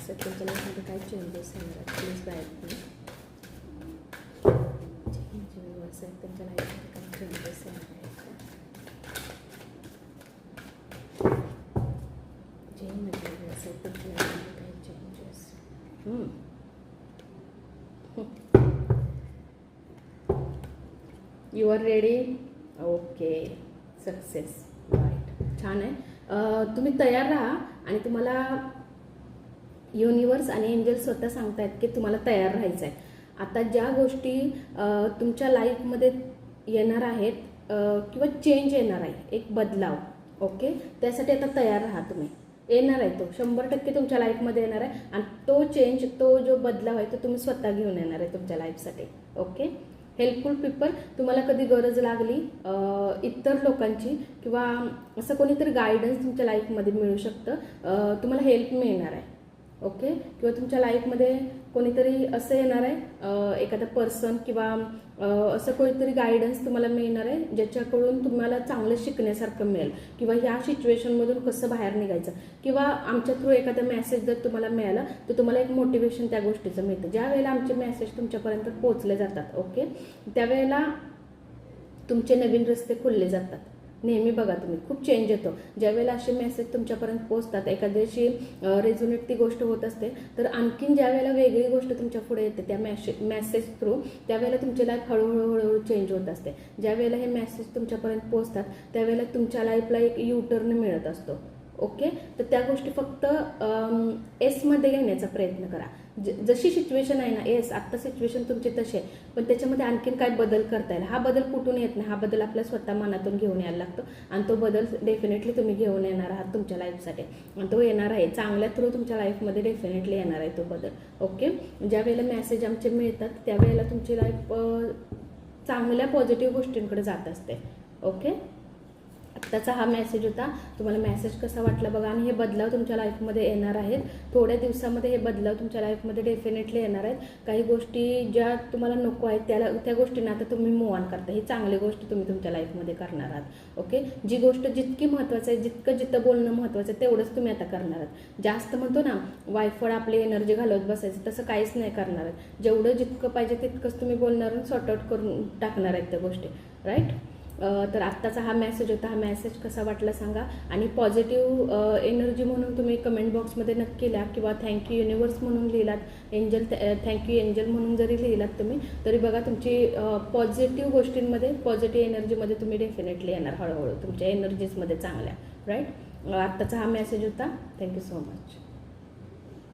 Universe तुमच्या लाईफमध्ये काय चेंजेस येणार आहेत please guide me. Change universe तुमच्या लाईफमध्ये काय चेंजेस येणार आहेत चेंज युनिवर्स तुमच्या लाईफमध्ये काय changes. You are ready. Okay success right छान आहे. तुम्ही तयार राहा आणि तुम्हाला युनिवर्स आणि एंजल स्वतः सांगतायत की तुम्हाला तयार राहायचं आहे. आता ज्या गोष्टी तुमच्या लाईफमध्ये येणार आहेत किंवा चेंज येणार आहे एक बदलाव ओके त्यासाठी आता तयार राहा तुम्ही. येणार आहे तो 100% तुमच्या लाईफमध्ये येणार आहे आणि तो चेंज तो जो बदलाव आहे तो तुम्ही स्वतः घेऊन येणार आहे तुमच्या लाईफसाठी. ओके हेल्पफुल पीपल तुम्हाला कधी गरज लागली इतर लोकांची किंवा असं कोणीतरी गायडन्स तुमच्या लाईफमध्ये मिळू शकतं. तुम्हाला हेल्प मिळणार आहे ओके किंवा तुमच्या लाईफमध्ये कोणीतरी असं येणार आहे एखादा पर्सन किंवा असं कोणीतरी गायडन्स तुम्हाला मिळणार आहे ज्याच्याकडून तुम्हाला चांगलं शिकण्यासारखं मिळेल किंवा ह्या सिच्युएशनमधून कसं बाहेर निघायचं किंवा आमच्या थ्रू एखादा मेसेज जर तुम्हाला मिळाला तर तुम्हाला एक मोटिवेशन त्या गोष्टीचं मिळतं. ज्या वेळेला आमचे मेसेज तुमच्यापर्यंत पोहोचले जातात ओके त्यावेळेला तुमचे नवीन रस्ते खुलले जातात. नेहमी बघा तुम्ही खूप चेंज येतो ज्यावेळेला असे मेसेज तुमच्यापर्यंत पोहोचतात एखाद्याशी रेझोनेट ती गोष्ट होत असते तर आणखीन ज्या वेळेला वेगळी गोष्ट तुमच्या पुढे येते त्या मेसेज थ्रू त्यावेळेला तुमची लाईफ हळूहळू चेंज होत असते. ज्या वेळेला हे मेसेज तुमच्यापर्यंत पोहोचतात त्यावेळेला तुमच्या लाईफला एक यू टर्न मिळत असतो ओके. तर त्या गोष्टी फक्त एसमध्ये घेण्याचा प्रयत्न करा. जशी सिच्युएशन आहे ना येस आत्ता सिच्युएशन तुमची तशी आहे पण त्याच्यामध्ये आणखीन काय बदल करता येईल. हा बदल कुठून येत नाही हा बदल आपल्या स्वतः मनातून घेऊन यायला लागतो आणि तो बदल डेफिनेटली तुम्ही घेऊन येणार आहात तुमच्या लाईफसाठी आणि तो येणार आहे चांगल्या थ्रू तुमच्या लाईफमध्ये डेफिनेटली येणार आहे तो बदल ओके. ज्या वेळेला मेसेज आमचे मिळतात त्यावेळेला तुमची लाईफ चांगल्या पॉझिटिव्ह गोष्टींकडे जात असते ओके. आत्ताचा हा मेसेज होता. तुम्हाला मेसेज कसा वाटला बघा आणि हे बदलाव तुमच्या लाईफमध्ये येणार आहेत. थोड्या दिवसामध्ये हे बदलाव तुमच्या लाईफमध्ये डेफिनेटली येणार आहेत. काही गोष्टी ज्या तुम्हाला नको आहेत त्या गोष्टींना आता तुम्ही मूव ऑन करता. ही चांगली गोष्ट तुम्ही तुमच्या लाईफमध्ये करणार आहात ओके. जी गोष्ट जितकी महत्त्वाचं आहे जितकं बोलणं महत्त्वाचं आहे तेवढंच तुम्ही आता करणार आहात. जास्त म्हणतो ना वायफळ आपली एनर्जी घालवत बसायचं तसं काहीच नाही करणार आहेत. जेवढं जितकं पाहिजे तितकंच तुम्ही बोलणार आणि सॉर्ट आउट करून टाकणार आहेत त्या गोष्टी राईट. तर आत्ताचा हा मेसेज होता. हा मेसेज कसा वाटला सांगा आणि पॉझिटिव्ह एनर्जी म्हणून तुम्ही कमेंट बॉक्समध्ये नक्की लिहा किंवा थँक्यू युनिवर्स म्हणून लिहिलात एंजल थँक्यू एंजल म्हणून जरी लिहिलात तुम्ही तरी बघा तुमची पॉझिटिव्ह गोष्टींमध्ये पॉझिटिव्ह एनर्जीमध्ये तुम्ही डेफिनेटली येणार हळूहळू तुमच्या एनर्जीजमध्ये चांगल्या राईट. आत्ताचा हा मेसेज होता. Thank you so much.